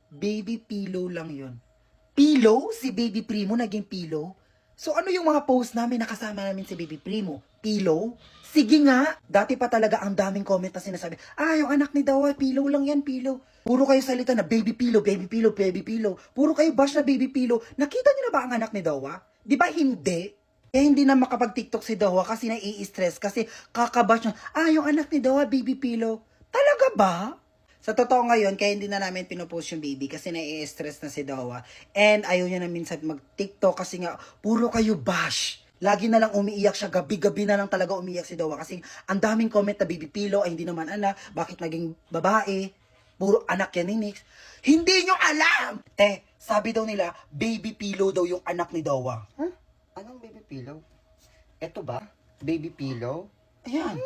Baby pillow lang yon. Pillow? Si Baby Primo naging pillow? So ano yung mga post namin nakasama namin si Baby Primo? Pillow? Sige nga! Dati pa talaga ang daming comment na sinasabi, yung anak ni Dawa, pillow lang yan, pillow. Puro kayo salita na baby pillow, baby pillow, baby pillow. Puro kayo bash na baby pillow. Nakita niyo na ba ang anak ni Dawa? Di ba hindi? Eh hindi na makapag-TikTok si Dawa kasi nai-stress kasi kakabash niya, yung anak ni Dawa, baby pillow. Talaga ba? Sa totoo ngayon, kaya hindi na namin pinupost yung baby kasi nai-stress na si Dawa. And ayaw niya na minsan mag-TikTok kasi nga, puro kayo bash. Lagi na lang umiiyak siya, gabi-gabi na lang talaga umiiyak si Dawa kasi ang daming comment na baby pillow, ay hindi naman anak, bakit naging babae? Puro anak yan ni Nix. Hindi nyo alam! Sabi daw nila, baby pillow daw yung anak ni Dawa. Huh? Anong baby pillow? Eto ba? Baby pillow? Ayan.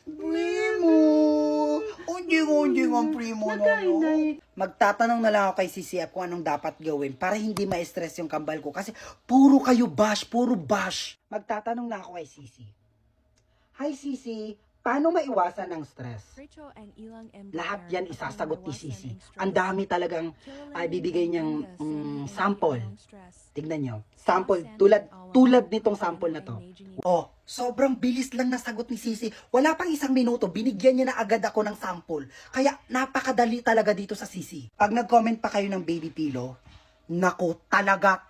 Primo! Unjing ang primo na no. Magtatanong na lang ako kay Sisi kung anong dapat gawin para hindi ma-stress yung kambal ko. Kasi puro kayo bash, puro bash. Magtatanong na ako kay Sisi. Hi Sisi, paano maiwasan ng stress? Lahat yan isasagot ni Sisi. Ang dami talagang bibigay niyang sample. Tignan nyo. Sample. Tulad nitong sample na to. Sobrang bilis lang nasagot ni Sisi. Wala pang 1 minuto, binigyan niya na agad ako ng sample. Kaya napakadali talaga dito sa Sisi. Pag nag-comment pa kayo ng baby pillow, naku, talaga!